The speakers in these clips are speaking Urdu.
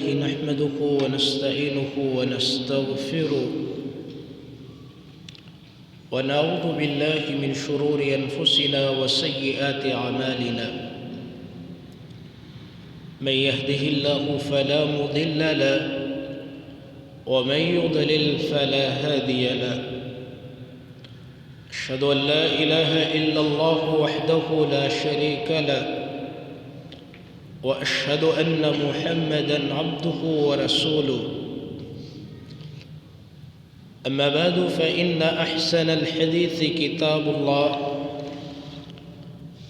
لله نحمده ونستعينه ونستغفره ونعوذ بالله من شرور أنفسنا وسيئات أعمالنا من يهده الله فلا مضل له ومن يضلل فلا هادي له أشهد أن لا إله إلا الله وحده لا شريك له وأشهد أن محمدًا عبده ورسوله أما بعد فإن أحسن الحديث كتاب الله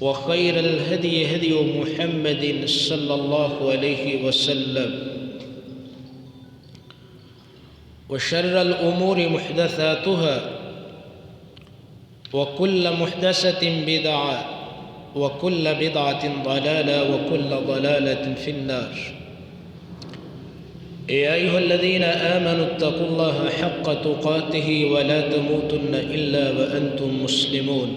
وخير الهدي هدي محمد صلى الله عليه وسلم وشر الأمور محدثاتها وكل محدثة بدعة وكل بدعة ضلالة وكل ضلالة في النار يا أيها الذين آمنوا اتقوا الله حق تقاته ولا تموتن إلا وأنتم مسلمون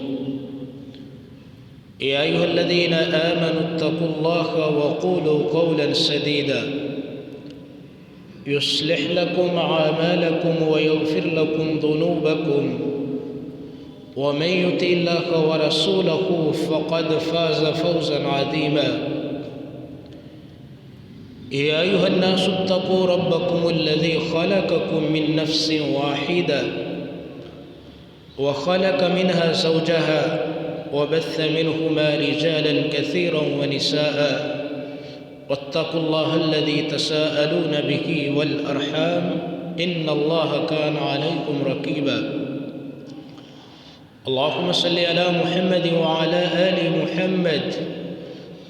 يا أيها الذين آمنوا اتقوا الله وقولوا قولا سديدا يصلح لكم أعمالكم ويغفر لكم ذنوبكم ومن يطع الله ورسوله فقد فاز فوزا عظيما يا أيها الناس اتقوا ربكم الذي خلقكم من نفس واحدة وخلق منها زوجها وبث منهما رجالا كثيرا ونساء واتقوا الله الذي تساءلون به والأرحام إن الله كان عليكم رقيبا اللهم صل على محمد وعلى آل محمد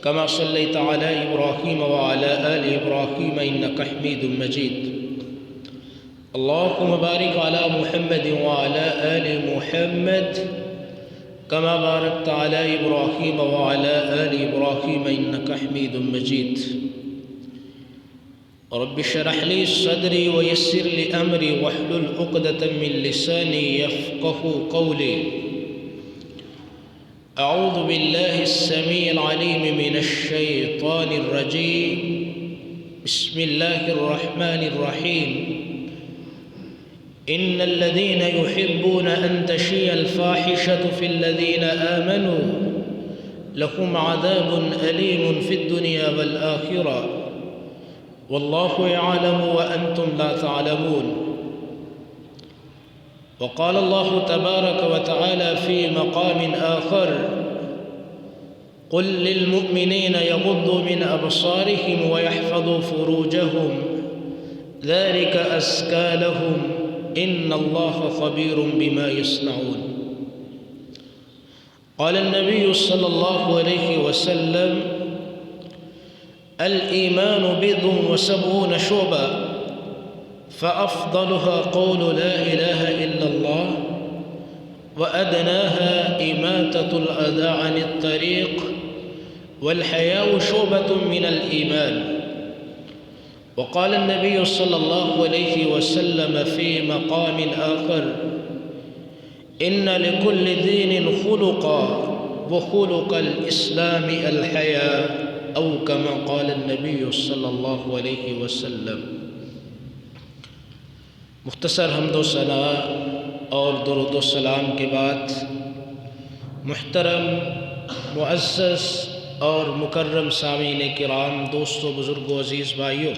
كما صليت على إبراهيم وعلى آل إبراهيم إنك حميد مجيد اللهم بارك على محمد وعلى آل محمد كما باركت على إبراهيم وعلى آل إبراهيم إنك حميد مجيد رب اشرح لي صدري ويسر لي أمري واحلل عقدة من لساني يفقه قولي أعوذ بالله السميع العليم من الشيطان الرجيم بسم الله الرحمن الرحيم إن الذين يحبون أن تشيع الفاحشة في الذين آمنوا لهم عذاب أليم في الدنيا والآخرة والله يعلم وأنتم لا تعلمون وقال الله تبارك وتعالى في مقام آخر قل للمؤمنين يغضوا من أبصارهم ويحفظوا فروجهم ذلك أزكى لهم إن الله خبير بما يصنعون قال النبي صلى الله عليه وسلم الإيمان بضع وسبعون شعبة فأفضلها قول لا إله إلا الله وأدناها إماتة الأذى عن الطريق والحياء شعبة من الإيمان وقال النبي صلى الله عليه وسلم في مقام آخر إن لكل دين خلقا وخلق الإسلام الحياء أو كما قال النبي صلی اللہ علیہ وسلم مختصر حمد و ثناء اور درود و سلام کے بعد محترم معزز اور مکرم سامعین کرام دوستو بزرگو عزیز بھائیوں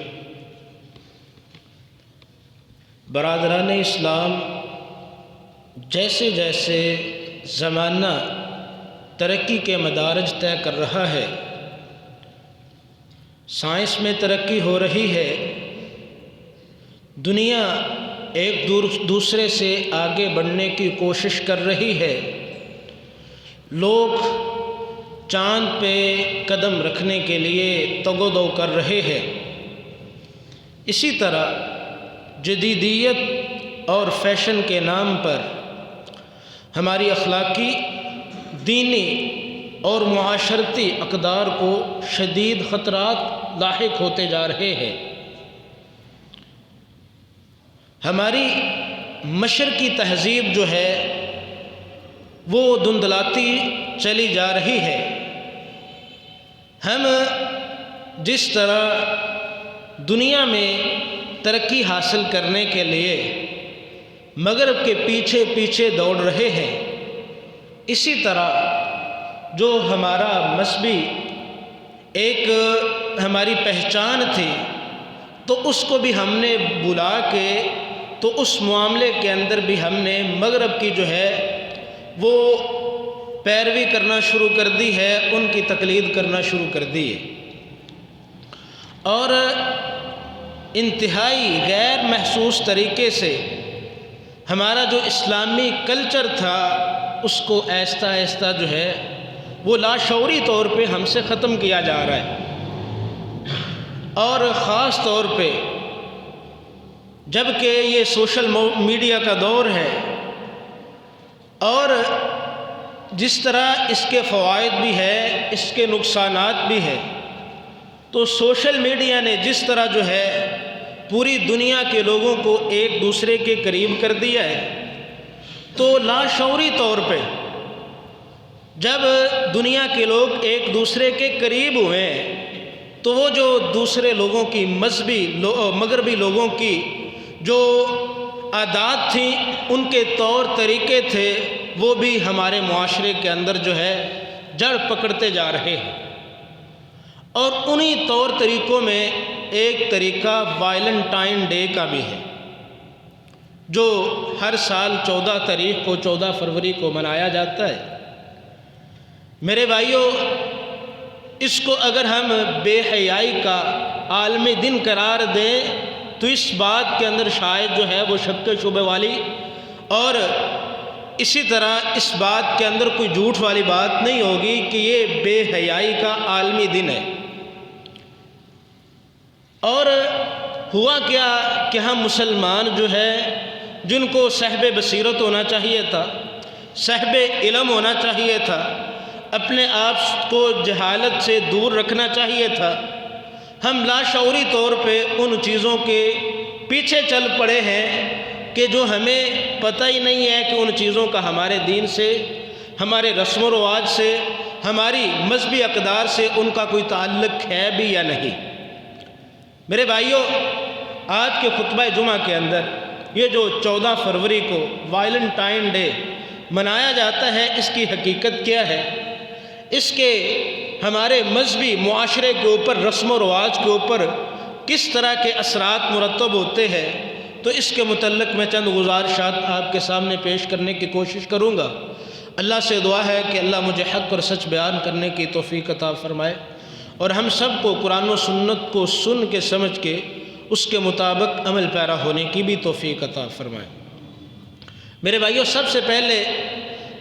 برادران اسلام جیسے جیسے زمانہ ترقی کے مدارج طے کر رہا ہے سائنس میں ترقی ہو رہی ہے دنیا ایک دوسرے سے آگے بڑھنے کی کوشش کر رہی ہے لوگ چاند پہ قدم رکھنے کے لیے تگ و دو کر رہے ہیں اسی طرح جدیدیت اور فیشن کے نام پر ہماری اخلاقی دینی اور معاشرتی اقدار کو شدید خطرات لاحق ہوتے جا رہے ہیں ہماری مشرقی تہذیب جو ہے وہ دھندلاتی چلی جا رہی ہے ہم جس طرح دنیا میں ترقی حاصل کرنے کے لیے مغرب کے پیچھے پیچھے دوڑ رہے ہیں، اسی طرح جو ہمارا مذہبی ایک ہماری پہچان تھی تو اس کو بھی ہم نے بلا کے تو اس معاملے کے اندر بھی ہم نے مغرب کی جو ہے وہ پیروی کرنا شروع کر دی ہے، ان کی تقلید کرنا شروع کر دی ہے، اور انتہائی غیر محسوس طریقے سے ہمارا جو اسلامی کلچر تھا اس کو آہستہ آہستہ جو ہے وہ لاشعوری طور پہ ہم سے ختم کیا جا رہا ہے۔ اور خاص طور پہ جب کہ یہ سوشل میڈیا کا دور ہے اور جس طرح اس کے فوائد بھی ہے اس کے نقصانات بھی ہے، تو سوشل میڈیا نے جس طرح جو ہے پوری دنیا کے لوگوں کو ایک دوسرے کے قریب کر دیا ہے، تو لاشعوری طور پہ جب دنیا کے لوگ ایک دوسرے کے قریب ہوئے تو وہ جو دوسرے لوگوں کی مغربی لوگوں کی جو عادات تھیں، ان کے طور طریقے تھے، وہ بھی ہمارے معاشرے کے اندر جو ہے جڑ پکڑتے جا رہے ہیں۔ اور انہی طور طریقوں میں ایک طریقہ ویلنٹائن ڈے کا بھی ہے، جو ہر سال 14 تاریخ کو 14 فروری کو منایا جاتا ہے۔ میرے بھائیوں، اس کو اگر ہم بے حیائی کا عالمی دن قرار دیں تو اس بات کے اندر شاید جو ہے وہ شک شبہ والی اور اسی طرح اس بات کے اندر کوئی جھوٹ والی بات نہیں ہوگی کہ یہ بے حیائی کا عالمی دن ہے۔ اور ہوا کیا کہ ہم مسلمان جو ہے جن کو صاحب بصیرت ہونا چاہیے تھا، صاحب علم ہونا چاہیے تھا، اپنے آپ کو جہالت سے دور رکھنا چاہیے تھا، ہم لاشعوری طور پہ ان چیزوں کے پیچھے چل پڑے ہیں کہ جو ہمیں پتہ ہی نہیں ہے کہ ان چیزوں کا ہمارے دین سے، ہمارے رسم و رواج سے، ہماری مذہبی اقدار سے ان کا کوئی تعلق ہے بھی یا نہیں۔ میرے بھائیوں، آج کے خطبہ جمعہ کے اندر یہ جو 14 فروری کو ویلنٹائن ڈے منایا جاتا ہے، اس کی حقیقت کیا ہے، اس کے ہمارے مذہبی معاشرے کے اوپر، رسم و رواج کے اوپر کس طرح کے اثرات مرتب ہوتے ہیں، تو اس کے متعلق میں چند گزارشات آپ کے سامنے پیش کرنے کی کوشش کروں گا۔ اللہ سے دعا ہے کہ اللہ مجھے حق اور سچ بیان کرنے کی توفیق عطا فرمائے، اور ہم سب کو قرآن و سنت کو سن کے سمجھ کے اس کے مطابق عمل پیرا ہونے کی بھی توفیق عطا فرمائے۔ میرے بھائیوں، سب سے پہلے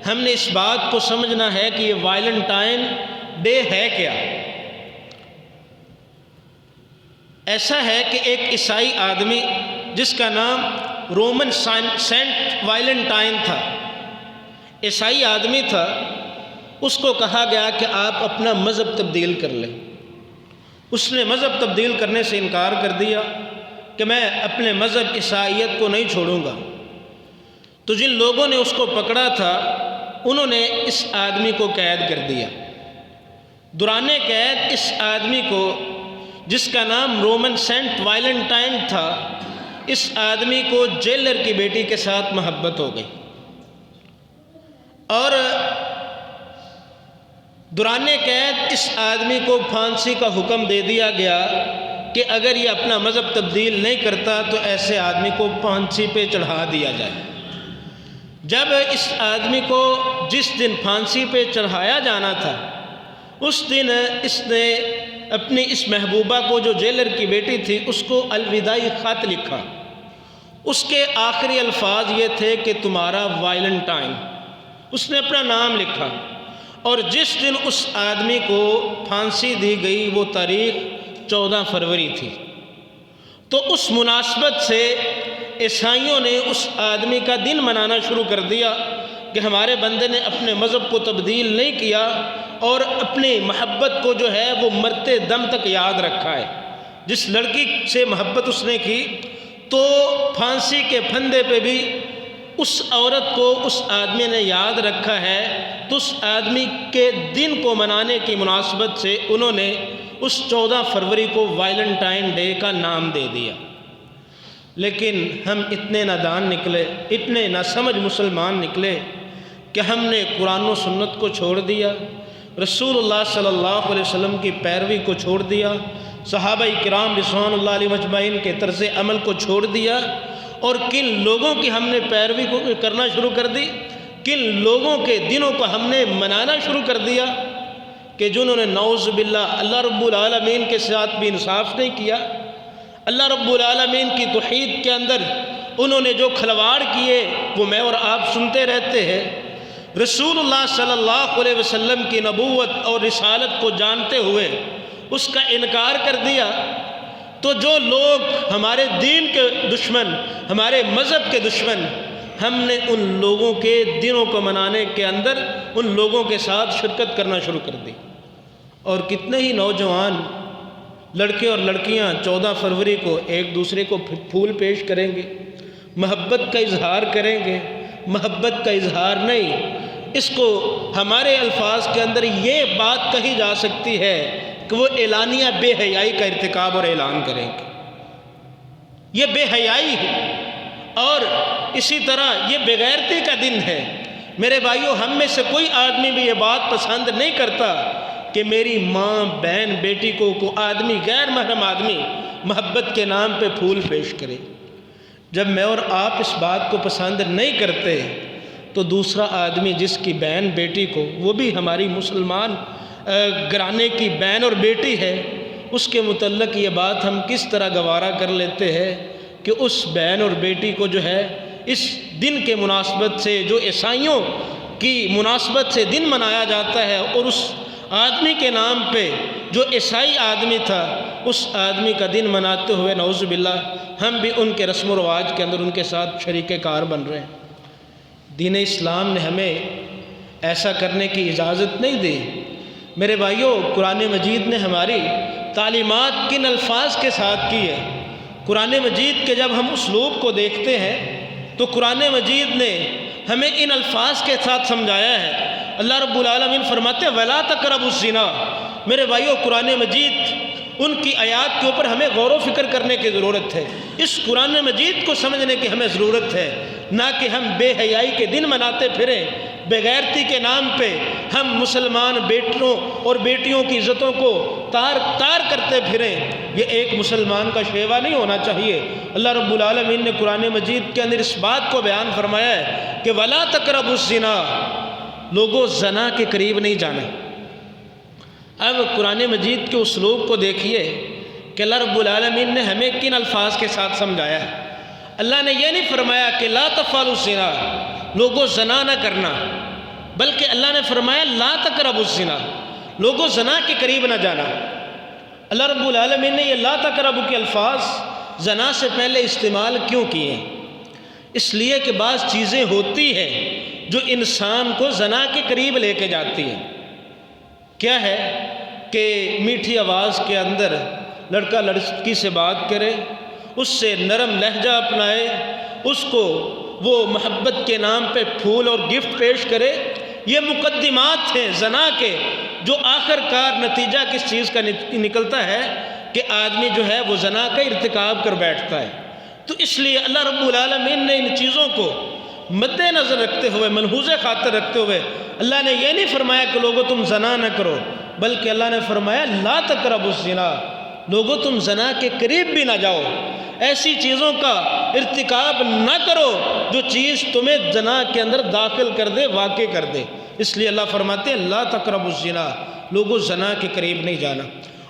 ہم نے اس بات کو سمجھنا ہے کہ یہ ویلنٹائن ڈے ہے کیا۔ ایسا ہے کہ ایک عیسائی آدمی جس کا نام رومن سینٹ ویلنٹائن تھا، عیسائی آدمی تھا، اس کو کہا گیا کہ آپ اپنا مذہب تبدیل کر لیں۔ اس نے مذہب تبدیل کرنے سے انکار کر دیا کہ میں اپنے مذہب عیسائیت کو نہیں چھوڑوں گا۔ تو جن لوگوں نے اس کو پکڑا تھا انہوں نے اس آدمی کو قید کر دیا۔ دوران قید اس آدمی کو، جس کا نام رومن سینٹ ویلنٹائن تھا، اس آدمی کو جیلر کی بیٹی کے ساتھ محبت ہو گئی، اور دوران قید اس آدمی کو پھانسی کا حکم دے دیا گیا کہ اگر یہ اپنا مذہب تبدیل نہیں کرتا تو ایسے آدمی کو پھانسی پہ چڑھا دیا جائے۔ جب اس آدمی کو جس دن پھانسی پہ چڑھایا جانا تھا، اس دن اس نے اپنی اس محبوبہ کو، جو جیلر کی بیٹی تھی، اس کو الوداعی خط لکھا۔ اس کے آخری الفاظ یہ تھے کہ تمہارا ویلنٹائن، اس نے اپنا نام لکھا۔ اور جس دن اس آدمی کو پھانسی دی گئی وہ تاریخ 14 فروری تھی۔ تو اس مناسبت سے عیسائیوں نے اس آدمی کا دن منانا شروع کر دیا کہ ہمارے بندے نے اپنے مذہب کو تبدیل نہیں کیا اور اپنی محبت کو جو ہے وہ مرتے دم تک یاد رکھا ہے۔ جس لڑکی سے محبت اس نے کی تو پھانسی کے پھندے پہ بھی اس عورت کو اس آدمی نے یاد رکھا ہے، تو اس آدمی کے دن کو منانے کی مناسبت سے انہوں نے اس 14 فروری کو ویلنٹائن ڈے کا نام دے دیا۔ لیکن ہم اتنے نادان نکلے، اتنے ناسمجھ مسلمان نکلے کہ ہم نے قرآن و سنت کو چھوڑ دیا، رسول اللہ صلی اللہ علیہ وسلم کی پیروی کو چھوڑ دیا، صحابہ کرام رضوان اللہ علیہ مجمعین کے طرز عمل کو چھوڑ دیا، اور کن لوگوں کی ہم نے پیروی کو کرنا شروع کر دی، کن لوگوں کے دنوں کو ہم نے منانا شروع کر دیا کہ جنہوں نے نعوذ باللہ اللہ رب العالمین کے ساتھ بھی انصاف نہیں کیا، اللہ رب العالمین کی توحید کے اندر انہوں نے جو کھلواڑ کیے وہ میں اور آپ سنتے رہتے ہیں۔ رسول اللہ صلی اللہ علیہ وسلم کی نبوت اور رسالت کو جانتے ہوئے اس کا انکار کر دیا، تو جو لوگ ہمارے دین کے دشمن، ہمارے مذہب کے دشمن، ہم نے ان لوگوں کے دنوں کو منانے کے اندر ان لوگوں کے ساتھ شرکت کرنا شروع کر دی۔ اور کتنے ہی نوجوان لڑکے اور لڑکیاں 14 فروری کو ایک دوسرے کو پھول پیش کریں گے، محبت کا اظہار کریں گے، محبت کا اظہار نہیں، اس کو ہمارے الفاظ کے اندر یہ بات کہی جا سکتی ہے کہ وہ اعلانیہ بے حیائی کا ارتکاب اور اعلان کریں گے۔ یہ بے حیائی ہے، اور اسی طرح یہ بے غیرتی کا دن ہے۔ میرے بھائیوں، ہم میں سے کوئی آدمی بھی یہ بات پسند نہیں کرتا کہ میری ماں، بہن، بیٹی کو کوئی آدمی، غیر محرم آدمی محبت کے نام پہ پھول پیش کرے۔ جب میں اور آپ اس بات کو پسند نہیں کرتے تو دوسرا آدمی جس کی بہن بیٹی کو، وہ بھی ہماری مسلمان گھرانے کی بہن اور بیٹی ہے، اس کے متعلق یہ بات ہم کس طرح گوارا کر لیتے ہیں کہ اس بہن اور بیٹی کو جو ہے اس دن کے مناسبت سے، جو عیسائیوں کی مناسبت سے دن منایا جاتا ہے، اور اس آدمی کے نام پہ جو عیسائی آدمی تھا اس آدمی کا دن مناتے ہوئے نعوذ باللہ ہم بھی ان کے رسم و رواج کے اندر ان کے ساتھ شریک کار بن رہے ہیں۔ دین اسلام نے ہمیں ایسا کرنے کی اجازت نہیں دی۔ میرے بھائیوں، قرآن مجید نے ہماری تعلیمات کن الفاظ کے ساتھ کی ہے۔ قرآن مجید کے جب ہم اسلوب کو دیکھتے ہیں تو قرآن مجید نے ہمیں ان الفاظ کے ساتھ سمجھایا ہے۔ اللہ رب العالمین فرماتے ہیں وَلَا تَقْرَبُوا الزِّنَا۔ میرے بھائیوں، قرآن مجید ان کی آیات کے اوپر ہمیں غور و فکر کرنے کی ضرورت ہے، اس قرآن مجید کو سمجھنے کی ہمیں ضرورت ہے، نہ کہ ہم بے حیائی کے دن مناتے پھریں، بے غیرتی کے نام پہ ہم مسلمان بیٹوں اور بیٹیوں کی عزتوں کو تار کرتے پھریں۔ یہ ایک مسلمان کا شیوا نہیں ہونا چاہیے۔ اللہ رب العالمین نے قرآن مجید کے اندر اس بات کو بیان فرمایا ہے کہ وَلَا تَقْرَبُوا الزِّنَا، لوگوں زنا کے قریب نہیں جانا۔ اب قرآن مجید کے اسلوب کو دیکھیے کہ اللہ رب العالمین نے ہمیں کن الفاظ کے ساتھ سمجھایا ہے۔ اللہ نے یہ نہیں فرمایا کہ لا تفعلوا الزنا، لوگوں زنا نہ کرنا، بلکہ اللہ نے فرمایا لا تقربوا الزنا، لوگوں زنا کے قریب نہ جانا۔ اللہ رب العالمین نے یہ لا تقربوا کے الفاظ زنا سے پہلے استعمال کیوں کیے ہیں؟ اس لیے کہ بعض چیزیں ہوتی ہیں جو انسان کو زنا کے قریب لے کے جاتی ہیں۔ کیا ہے کہ میٹھی آواز کے اندر لڑکا لڑکی سے بات کرے، اس سے نرم لہجہ اپنائے، اس کو وہ محبت کے نام پہ پھول اور گفٹ پیش کرے، یہ مقدمات ہیں زنا کے، جو آخر کار نتیجہ کس چیز کا نکلتا ہے کہ آدمی جو ہے وہ زنا کا ارتکاب کر بیٹھتا ہے۔ تو اس لیے اللہ رب العالمین نے ان چیزوں کو مد نظر رکھتے ہوئے، ملحوظ خاطر رکھتے ہوئے، اللہ نے یہ نہیں فرمایا کہ لوگوں تم زنا نہ کرو، بلکہ اللہ نے فرمایا لا تقربوا الزنا، لوگوں تم زنا کے قریب بھی نہ جاؤ، ایسی چیزوں کا ارتکاب نہ کرو جو چیز تمہیں زنا کے اندر داخل کر دے، واقع کر دے۔ اس لیے اللہ فرماتے ہیں لا تقربوا الزنا، لوگوں زنا کے قریب نہیں جانا۔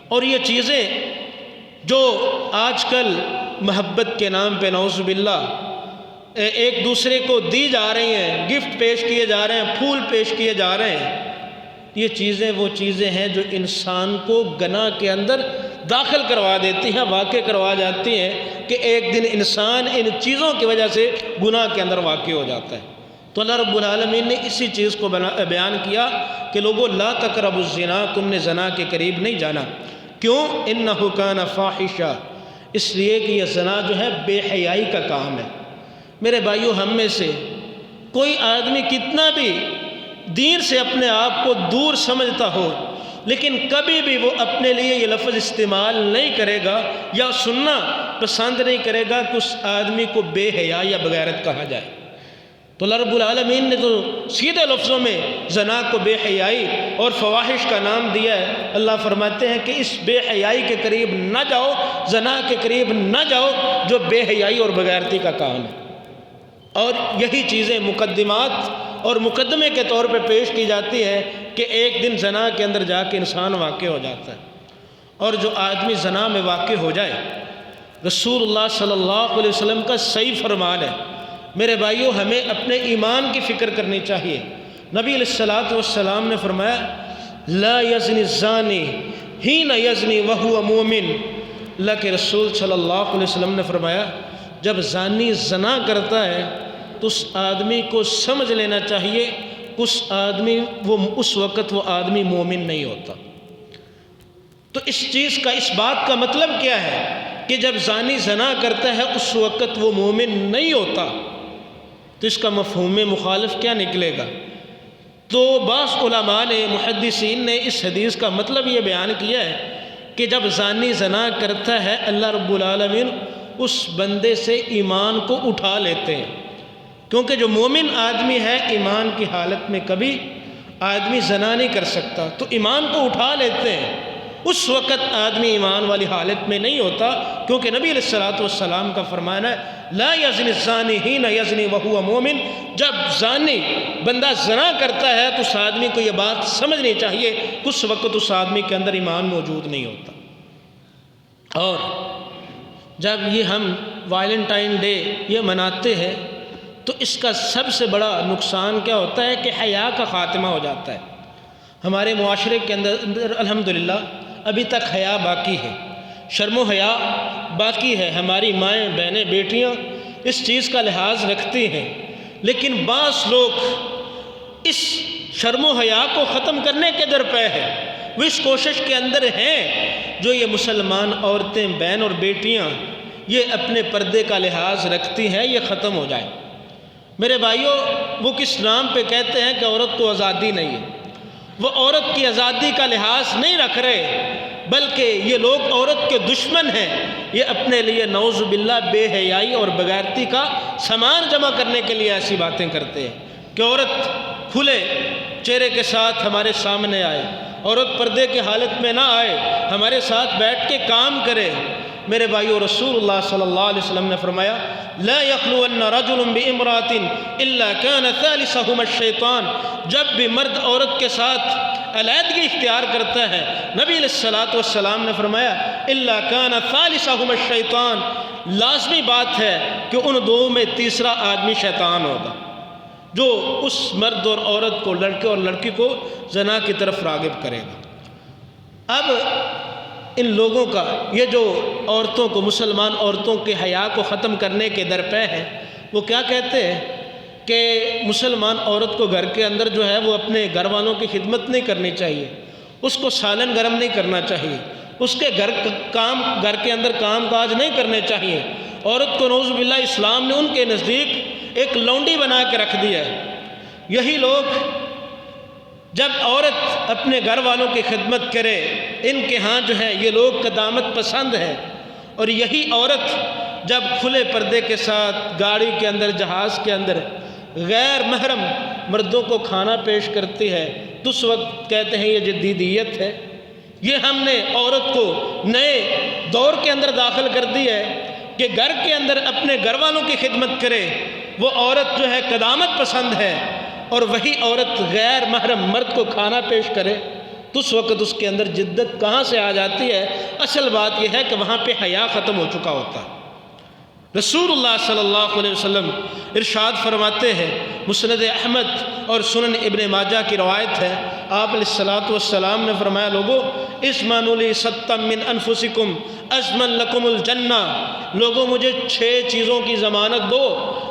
اور یہ چیزیں جو آج کل محبت کے نام پہ نعوذ باللہ ایک دوسرے کو دی جا رہی ہیں، گفٹ پیش کیے جا رہے ہیں، پھول پیش کیے جا رہے ہیں، یہ چیزیں وہ چیزیں ہیں جو انسان کو گناہ کے اندر داخل کروا دیتی ہیں، واقع کروا جاتی ہیں کہ ایک دن انسان ان چیزوں کی وجہ سے گناہ کے اندر واقع ہو جاتا ہے۔ تو اللہ رب العالمین نے اسی چیز کو بیان کیا کہ لوگوں لا تقربوا الزنا، تم نے زنا کے قریب نہیں جانا۔ کیوں؟ انہ کان فاحشہ، اس لیے کہ یہ زنا جو ہے بے حیائی کا کام ہے۔ میرے بھائیوں، ہم میں سے کوئی آدمی کتنا بھی دین سے اپنے آپ کو دور سمجھتا ہو، لیکن کبھی بھی وہ اپنے لیے یہ لفظ استعمال نہیں کرے گا یا سننا پسند نہیں کرے گا کہ اس آدمی کو بے حیا یا بغیرت کہا جائے۔ تو اللہ رب العالمین نے تو سیدھے لفظوں میں زنا کو بے حیائی اور فواحش کا نام دیا ہے۔ اللہ فرماتے ہیں کہ اس بے حیائی کے قریب نہ جاؤ، زنا کے قریب نہ جاؤ جو بے حیائی اور بغیرتی کا کام ہے۔ اور یہی چیزیں مقدمات اور مقدمے کے طور پہ پیش کی جاتی ہے کہ ایک دن زنا کے اندر جا کے انسان واقع ہو جاتا ہے، اور جو آدمی زنا میں واقع ہو جائے، رسول اللہ صلی اللہ علیہ وسلم کا صحیح فرمان ہے۔ میرے بھائیوں، ہمیں اپنے ایمان کی فکر کرنی چاہیے۔ نبی علیہ السلام نے فرمایا لا یزنی الزانی حین یزنی وہو مؤمن۔ اللہ کے رسول صلی اللہ علیہ وسلم نے فرمایا جب زانی زنا کرتا ہے تو اس آدمی کو سمجھ لینا چاہیے اس وقت وہ آدمی مومن نہیں ہوتا۔ تو اس چیز کا، اس بات کا مطلب کیا ہے کہ جب زانی زنا کرتا ہے اس وقت وہ مومن نہیں ہوتا، تو اس کا مفہوم مخالف کیا نکلے گا؟ تو بعض علماء نے، محدثین نے اس حدیث کا مطلب یہ بیان کیا ہے کہ جب زانی زنا کرتا ہے اللہ رب العالمین اس بندے سے ایمان کو اٹھا لیتے ہیں، کیونکہ جو مومن آدمی ہے ایمان کی حالت میں کبھی آدمی زنا نہیں کر سکتا، تو ایمان کو اٹھا لیتے ہیں۔ اس وقت آدمی ایمان والی حالت میں نہیں ہوتا، کیونکہ نبی علیہ السلام کا فرمان ہے لا یزنی الزانی حین یزنی وہو مؤمن۔ جب زانی بندہ زنا کرتا ہے تو اس آدمی کو یہ بات سمجھنی چاہیے کہ اس وقت اس آدمی کے اندر ایمان موجود نہیں ہوتا۔ اور جب یہ ہم ویلنٹائن ڈے یہ مناتے ہیں تو اس کا سب سے بڑا نقصان کیا ہوتا ہے کہ حیا کا خاتمہ ہو جاتا ہے۔ ہمارے معاشرے کے اندر الحمدللہ ابھی تک حیا باقی ہے، شرم و حیا باقی ہے، ہماری مائیں بہنیں بیٹیاں اس چیز کا لحاظ رکھتی ہیں، لیکن بعض لوگ اس شرم و حیا کو ختم کرنے کے درپے ہیں، وہ اس کوشش کے اندر ہیں جو یہ مسلمان عورتیں بہن اور بیٹیاں یہ اپنے پردے کا لحاظ رکھتی ہیں یہ ختم ہو جائے۔ میرے بھائیوں، وہ کس نام پہ کہتے ہیں کہ عورت کو آزادی نہیں ہے؟ وہ عورت کی آزادی کا لحاظ نہیں رکھ رہے، بلکہ یہ لوگ عورت کے دشمن ہیں۔ یہ اپنے لیے نعوذ باللہ بے حیائی اور بغیرتی کا سامان جمع کرنے کے لیے ایسی باتیں کرتے ہیں کہ عورت کھلے چہرے کے ساتھ ہمارے سامنے آئے، عورت پردے کی حالت میں نہ آئے، ہمارے ساتھ بیٹھ کے کام کرے۔ میرے بھائیو، رسول اللہ صلی اللہ علیہ وسلم نے فرمایا لا یخلون رجل بامرأۃ الا کان ثالثہما الشیطان۔ جب بھی مرد عورت کے ساتھ علیحدگی اختیار کرتا ہے، نبی علیہ السلام نے فرمایا الا کان ثالثہما الشیطان، لازمی بات ہے کہ ان دو میں تیسرا آدمی شیطان ہوگا جو اس مرد اور عورت کو، لڑکے اور لڑکی کو زنا کی طرف راغب کرے گا۔ اب ان لوگوں کا یہ جو عورتوں کو، مسلمان عورتوں کے حیا کو ختم کرنے کے درپے ہیں، وہ کیا کہتے ہیں کہ مسلمان عورت کو گھر کے اندر جو ہے وہ اپنے گھر والوں کی خدمت نہیں کرنی چاہیے، اس کو سالن گرم نہیں کرنا چاہیے، اس کے گھر کے اندر کام کاج نہیں کرنے چاہیے۔ عورت کو نعوذ باللہ اسلام نے ان کے نزدیک ایک لونڈی بنا کے رکھ دیا ہے۔ یہی لوگ جب عورت اپنے گھر والوں کی خدمت کرے، ان کے ہاں جو ہے یہ لوگ قدامت پسند ہے، اور یہی عورت جب کھلے پردے کے ساتھ گاڑی کے اندر، جہاز کے اندر غیر محرم مردوں کو کھانا پیش کرتی ہے تو اس وقت کہتے ہیں یہ جدیدیت ہے۔ یہ ہم نے عورت کو نئے دور کے اندر داخل کر دی ہے کہ گھر کے اندر اپنے گھر والوں کی خدمت کرے، وہ عورت جو ہے قدامت پسند ہے، اور وہی عورت غیر محرم مرد کو کھانا پیش کرے تو اس وقت اس کے اندر جدت کہاں سے آ جاتی ہے؟ اصل بات یہ ہے کہ وہاں پہ حیا ختم ہو چکا ہوتا ہے۔ رسول اللہ صلی اللہ علیہ وسلم ارشاد فرماتے ہیں، مسند احمد اور سنن ابن ماجہ کی روایت ہے، آپ علیہ السلام نے فرمایا لوگو اضمنوا لی ستا من انفسکم اضمن لکم الجنہ، لوگوں مجھے 6 چیزوں کی ضمانت دو،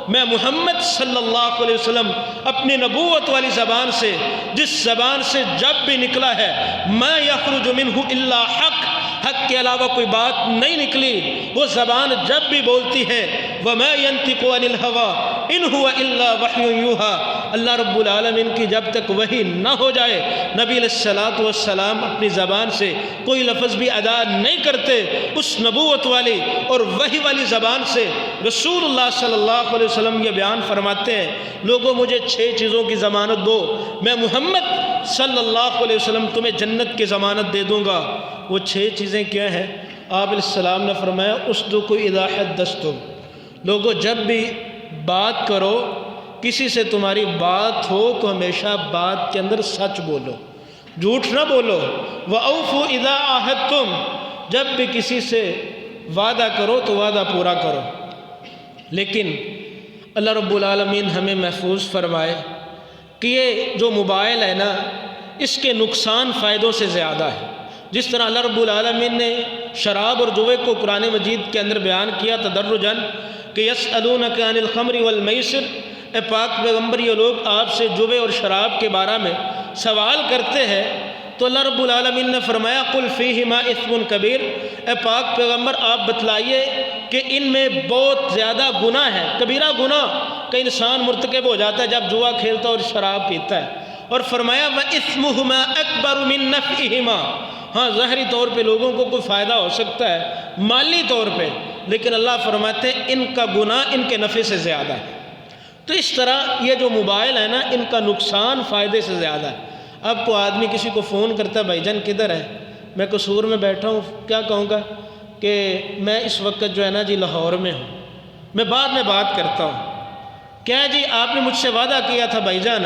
میں محمد صلی اللہ علیہ وسلم اپنی نبوت والی زبان سے، جس زبان سے جب بھی نکلا ہے ما یخرج منہ الا حق، حق کے علاوہ کوئی بات نہیں نکلی، وہ زبان جب بھی بولتی ہے وَمَا يَنْتِقُ عَنِ الْهَوَىٰ إِنْ هُوَ إِلَّا وَحْيٌ يُوحَىٰ، اللہ رب العالمین کی جب تک وحی نہ ہو جائے نبی علیہ الصلوۃ والسلام اپنی زبان سے کوئی لفظ بھی ادا نہیں کرتے۔ اس نبوت والی اور وحی والی زبان سے رسول اللہ صلی اللہ علیہ وسلم یہ بیان فرماتے ہیں، لوگوں مجھے 6 چیزوں کی ضمانت دو، میں محمد صلی اللہ علیہ وسلم تمہیں جنت کی ضمانت دے دوں گا۔ وہ 6 چیزیں کیا ہیں؟ آپ علیہ السلام نے فرمایا اصدقوا اذا حدثتم، لوگوں جب بھی بات کرو، کسی سے تمہاری بات ہو تو ہمیشہ بات کے اندر سچ بولو، جھوٹ نہ بولو۔ وَأَوْفُوا إِذَا عَاهَدتُّمْ، جب بھی کسی سے وعدہ کرو تو وعدہ پورا کرو۔ لیکن اللہ رب العالمین ہمیں محفوظ فرمائے کہ یہ جو موبائل ہے نا، اس کے نقصان فائدوں سے زیادہ ہے۔ جس طرح اللہ رب العالمین نے شراب اور جوے کو قرآن مجید کے اندر بیان کیا تدرجاً کہ یسألونک عن الخمر والمیسر، اے پاک پیغمبر یہ لوگ آپ سے جوے اور شراب کے بارے میں سوال کرتے ہیں، تو اللہ رب العالمین نے فرمایا قل فیہما اثم کبیر، اے پاک پیغمبر آپ بتلائیے کہ ان میں بہت زیادہ گناہ ہے، کبیرہ گناہ کا انسان مرتکب ہو جاتا ہے جب جوا کھیلتا ہے اور شراب پیتا ہے۔ اور فرمایا وَإِثْمُهُمَا أَكْبَرُ مِن نَفْعِهِمَا، ہاں ظاہری طور پہ لوگوں کو کوئی فائدہ ہو سکتا ہے مالی طور پہ، لیکن اللہ فرماتے ہیں ان کا گناہ ان کے نفع سے زیادہ ہے۔ تو اس طرح یہ جو موبائل ہے نا، ان کا نقصان فائدے سے زیادہ ہے۔ اب کو آدمی کسی کو فون کرتا ہے، بھائی جان کدھر ہے؟ میں قصور میں بیٹھا ہوں، کیا کہوں گا کہ میں اس وقت جو ہے نا جی لاہور میں ہوں، میں بعد میں بات کرتا ہوں۔ کیا جی آپ نے مجھ سے وعدہ کیا تھا بھائی جان،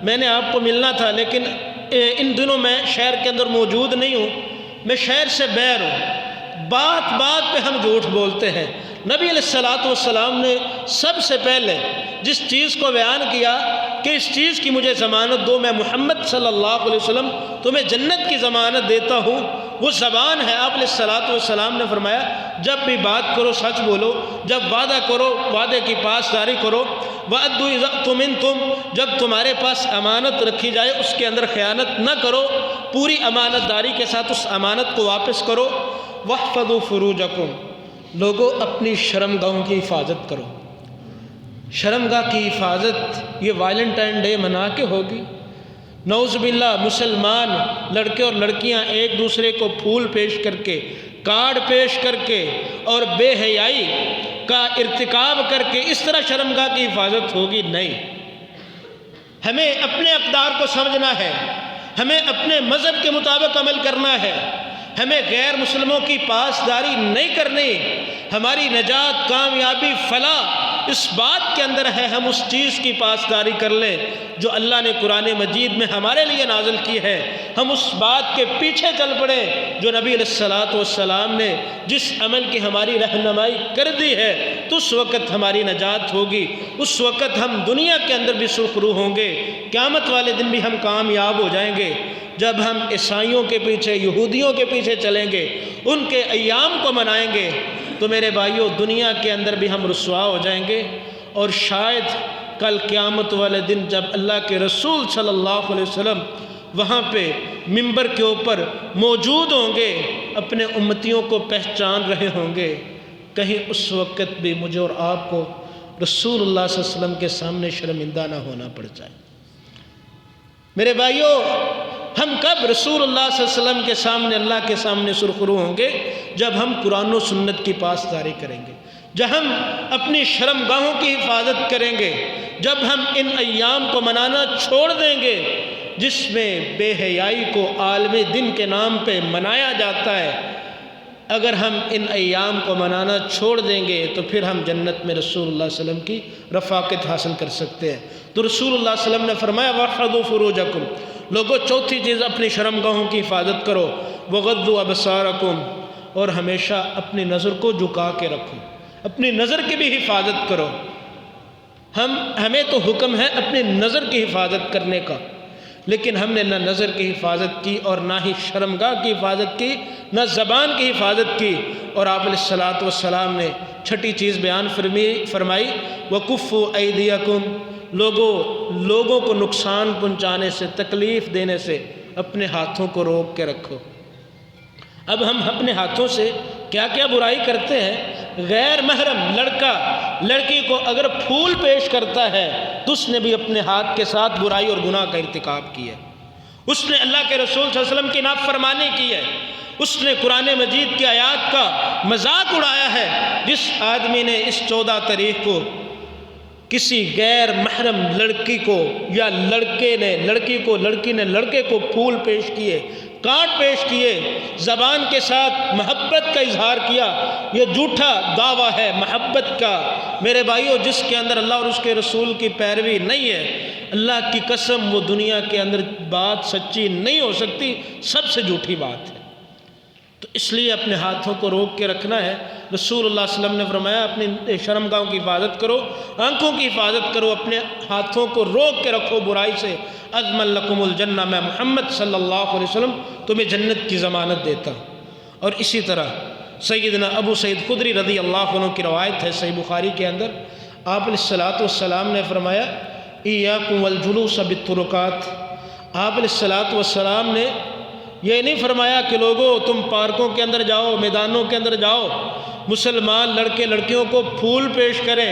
میں نے آپ کو ملنا تھا، لیکن ان دنوں میں شہر کے اندر موجود نہیں ہوں، میں شہر سے باہر ہوں۔ بات بات پہ ہم جھوٹ بولتے ہیں۔ نبی علیہ الصلوۃ والسلام نے سب سے پہلے جس چیز کو بیان کیا کہ اس چیز کی مجھے ضمانت دو، میں محمد صلی اللہ علیہ وسلم تمہیں جنت کی ضمانت دیتا ہوں، وہ زبان ہے۔ آپ علیہ الصلوۃ والسلام نے فرمایا جب بھی بات کرو سچ بولو، جب وعدہ کرو وعدے کی پاسداری کرو، وَأَدُّوا إِذَا اؤْتُمِنْتُمْ، جب تمہارے پاس امانت رکھی جائے اس کے اندر خیانت نہ کرو، پوری امانت داری کے ساتھ اس امانت کو واپس کرو۔ وَاحْفَظُوا فُرُوجَكُمْ، لوگوں اپنی شرمگاہوں کی حفاظت کرو۔ شرمگاہ کی حفاظت یہ ویلنٹائن ڈے منا کے ہوگی؟ نعوذ باللہ، مسلمان لڑکے اور لڑکیاں ایک دوسرے کو پھول پیش کر کے، کارڈ پیش کر کے اور بے حیائی کا ارتکاب کر کے اس طرح شرمگاہ کی حفاظت ہوگی؟ نہیں۔ ہمیں اپنے اقدار کو سمجھنا ہے، ہمیں اپنے مذہب کے مطابق عمل کرنا ہے، ہمیں غیر مسلموں کی پاسداری نہیں کرنی۔ ہماری نجات، کامیابی، فلاح اس بات کے اندر ہے ہم اس چیز کی پاسداری کر لیں جو اللہ نے قرآن مجید میں ہمارے لیے نازل کی ہے، ہم اس بات کے پیچھے چل پڑیں جو نبی علیہ الصلوۃ والسلام نے جس عمل کی ہماری رہنمائی کر دی ہے، تو اس وقت ہماری نجات ہوگی، اس وقت ہم دنیا کے اندر بھی سرخرو ہوں گے، قیامت والے دن بھی ہم کامیاب ہو جائیں گے۔ جب ہم عیسائیوں کے پیچھے، یہودیوں کے پیچھے چلیں گے، ان کے ایام کو منائیں گے، تو میرے بھائیوں دنیا کے اندر بھی ہم رسوا ہو جائیں گے، اور شاید کل قیامت والے دن جب اللہ کے رسول صلی اللہ علیہ وسلم وہاں پہ منبر کے اوپر موجود ہوں گے، اپنے امتیوں کو پہچان رہے ہوں گے، کہیں اس وقت بھی مجھے اور آپ کو رسول اللہ صلی اللہ علیہ وسلم کے سامنے شرمندہ نہ ہونا پڑ جائے۔ میرے بھائیوں ہم کب رسول اللہ صلی اللہ علیہ وسلم کے سامنے، اللہ کے سامنے سرخرو ہوں گے؟ جب ہم قرآن و سنت کی پاسداری کریں گے، جب ہم اپنی شرمگاہوں کی حفاظت کریں گے، جب ہم ان ایام کو منانا چھوڑ دیں گے جس میں بے حیائی کو عالم دن کے نام پہ منایا جاتا ہے۔ اگر ہم ان ایام کو منانا چھوڑ دیں گے تو پھر ہم جنت میں رسول اللہ صلی اللہ علیہ وسلم کی رفاقت حاصل کر سکتے ہیں۔ تو رسول اللہ صلی اللہ علیہ وسلم نے فرمایا وَاحْفَظُوا فُرُوجَكُمْ، لوگوں چوتھی چیز اپنی شرمگاہوں کی حفاظت کرو، وَغَضُّوا أَبْصَارَكُمْ، اور ہمیشہ اپنی نظر کو جھکا کے رکھو، اپنی نظر کی بھی حفاظت کرو۔ ہمیں تو حکم ہے اپنی نظر کی حفاظت کرنے کا، لیکن ہم نے نہ نظر کی حفاظت کی اور نہ ہی شرمگاہ کی حفاظت کی، نہ زبان کی حفاظت کی۔ اور آپ علیہ الصلوۃ والسلام نے چھٹی چیز بیان فرمائی وَكُفُّوا أَيْدِيَكُمْ، لوگوں کو نقصان پہنچانے سے، تکلیف دینے سے اپنے ہاتھوں کو روک کے رکھو۔ اب ہم اپنے ہاتھوں سے کیا کیا برائی کرتے ہیں؟ غیر محرم لڑکا لڑکی کو اگر پھول پیش کرتا ہے تو اس نے بھی اپنے ہاتھ کے ساتھ برائی اور گناہ کا ارتکاب کیا ہے، اس نے اللہ کے رسول صلی اللہ علیہ وسلم کی نافرمانی کی ہے، اس نے قرآن مجید کی آیات کا مذاق اڑایا ہے۔ جس آدمی نے اس 14 تاریخ کو کسی غیر محرم لڑکی کو یا لڑکی نے لڑکے کو پھول پیش کیے، کارڈ پیش کیے، زبان کے ساتھ محبت کا اظہار کیا، یہ جھوٹا دعویٰ ہے محبت کا۔ میرے بھائیو، جس کے اندر اللہ اور اس کے رسول کی پیروی نہیں ہے، اللہ کی قسم وہ دنیا کے اندر بات سچی نہیں ہو سکتی، سب سے جھوٹی بات ہے۔ تو اس لیے اپنے ہاتھوں کو روک کے رکھنا ہے۔ رسول اللہ صلی اللہ علیہ وسلم نے فرمایا اپنی شرمگاہوں کی حفاظت کرو، آنکھوں کی حفاظت کرو، اپنے ہاتھوں کو روک کے رکھو برائی سے۔ اضمن لکم الجنہ، میں محمد صلی اللہ علیہ وسلم تمہیں جنت کی ضمانت دیتا ہوں۔ اور اسی طرح سیدنا ابو سعید خدری رضی اللہ عنہ کی روایت ہے صحیح بخاری کے اندر، آپ علیہ السلام نے فرمایا ایاکم والجلوس بالطرقات۔ آپ علیہ السلام نے یہ نہیں فرمایا کہ لوگوں تم پارکوں کے اندر جاؤ، میدانوں کے اندر جاؤ، مسلمان لڑکے لڑکیوں کو پھول پیش کریں۔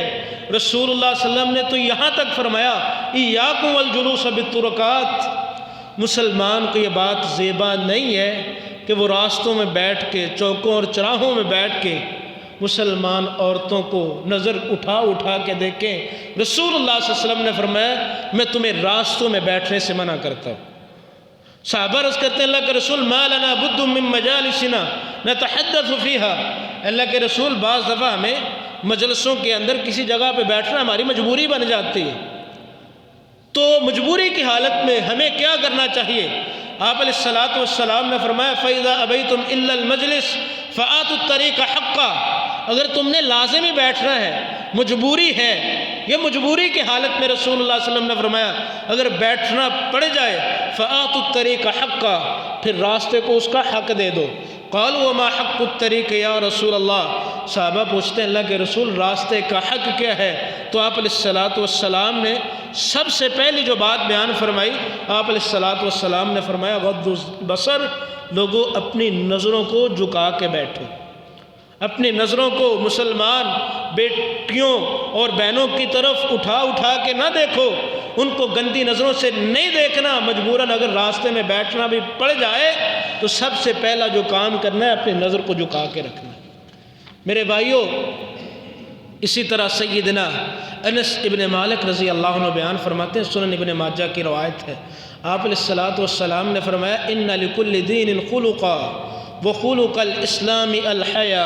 رسول اللہ صلی اللہ علیہ وسلم نے تو یہاں تک فرمایا ایاکم والجلوس بالطرقات۔ مسلمان کو یہ بات زیبا نہیں ہے کہ وہ راستوں میں بیٹھ کے، چوکوں اور چراہوں میں بیٹھ کے مسلمان عورتوں کو نظر اٹھا اٹھا کے دیکھیں۔ رسول اللہ صلی اللہ علیہ وسلم نے فرمایا میں تمہیں راستوں میں بیٹھنے سے منع کرتا ہوں۔ صحابہ عرض کرتے ہیں اللہ کے رسول ما لنا بد من مجالسنا نتحدث فيها، اللہ کے رسول بعض دفعہ ہمیں مجلسوں کے اندر کسی جگہ پہ بیٹھنا ہماری مجبوری بن جاتی ہے، تو مجبوری کی حالت میں ہمیں کیا کرنا چاہیے؟ آپ علیہ السلام نے فرمایا فَإِذَا أَبَيْتُمْ إِلَّا الْمَجْلِسِ فَآتُوا الطَّرِيقَ حَقًّا۔ اگر تم نے لازمی بیٹھنا ہے، مجبوری ہے، یہ مجبوری کی حالت میں رسول اللہ صلی اللہ علیہ وسلم نے فرمایا اگر بیٹھنا پڑ جائے فَآتُوا الطَّرِيقَ حَقًّا، پھر راستے کو اس کا حق دے دو۔ قالوا وما حق الطریق یا رسول اللہ، صحابہ پوچھتے ہیں اللہ کے رسول راستے کا حق کیا ہے؟ تو آپ علیہ السلام نے سب سے پہلی جو بات بیان فرمائی، آپ علیہ السلام نے فرمایا غض البصر، لوگوں اپنی نظروں کو جھکا کے بیٹھو، اپنی نظروں کو مسلمان بیٹیوں اور بہنوں کی طرف اٹھا اٹھا کے نہ دیکھو، ان کو گندی نظروں سے نہیں دیکھنا۔ مجبوراً اگر راستے میں بیٹھنا بھی پڑ جائے تو سب سے پہلا جو کام کرنا ہے اپنی نظر کو جھکا کے رکھنا ہے۔ میرے بھائیوں، اسی طرح سیدنا انس ابن مالک رضی اللہ عنہ بیان فرماتے ہیں، سنن ابن ماجہ کی روایت ہے، آپ علیہ السلام نے فرمایا ان لکل دین خلقا وخلق الاسلام الحیا۔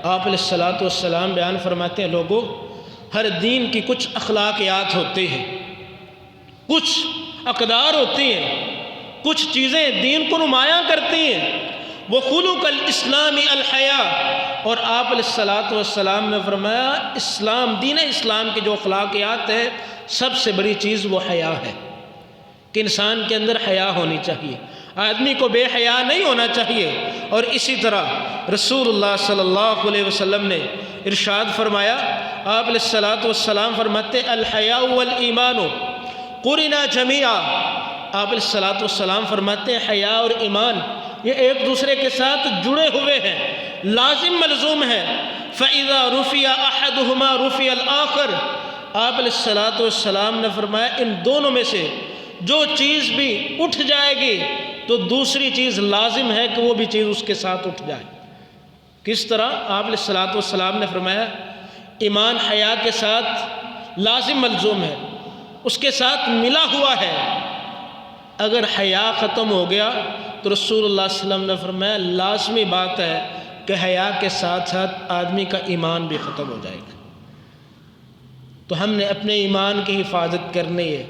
آپ علیہ السلام بیان فرماتے ہیں لوگوں ہر دین کی کچھ اخلاقیات ہوتی ہیں، کچھ اقدار ہوتی ہیں، کچھ چیزیں دین کو نمایاں کرتی ہیں۔ وخلق الاسلام الحیا، اور آپ علیہ السلام نے فرمایا اسلام، دین اسلام کی جو اخلاقیات ہے سب سے بڑی چیز وہ حیا ہے، کہ انسان کے اندر حیا ہونی چاہیے، آدمی کو بے حیا نہیں ہونا چاہیے۔ اور اسی طرح رسول اللہ صلی اللہ علیہ وسلم نے ارشاد فرمایا، آپ علیہ السلام فرماتے الحیاء والایمان قرنا جمیعا۔ آپ علیہ السلام فرماتے ہیں حیا اور ایمان یہ ایک دوسرے کے ساتھ جڑے ہوئے ہیں، لازم ملزوم ہے۔ فَإِذَا رُفِيَ أَحَدُهُمَا رُفِيَ الْآخَرُ، آپ علیہ السلام نے فرمایا ان دونوں میں سے جو چیز بھی اٹھ جائے گی تو دوسری چیز لازم ہے کہ وہ بھی چیز اس کے ساتھ اٹھ جائے۔ کس طرح؟ آپ علیہ السلام نے فرمایا ایمان حیا کے ساتھ لازم ملزوم ہے، اس کے ساتھ ملا ہوا ہے۔ اگر حیا ختم ہو گیا تو رسول اللہ صلی اللہ علیہ وسلم نے فرمایا لازمی بات ہے کہ حیا کے ساتھ ساتھ آدمی کا ایمان بھی ختم ہو جائے گا۔ تو ہم نے اپنے ایمان کی حفاظت کرنی ہے۔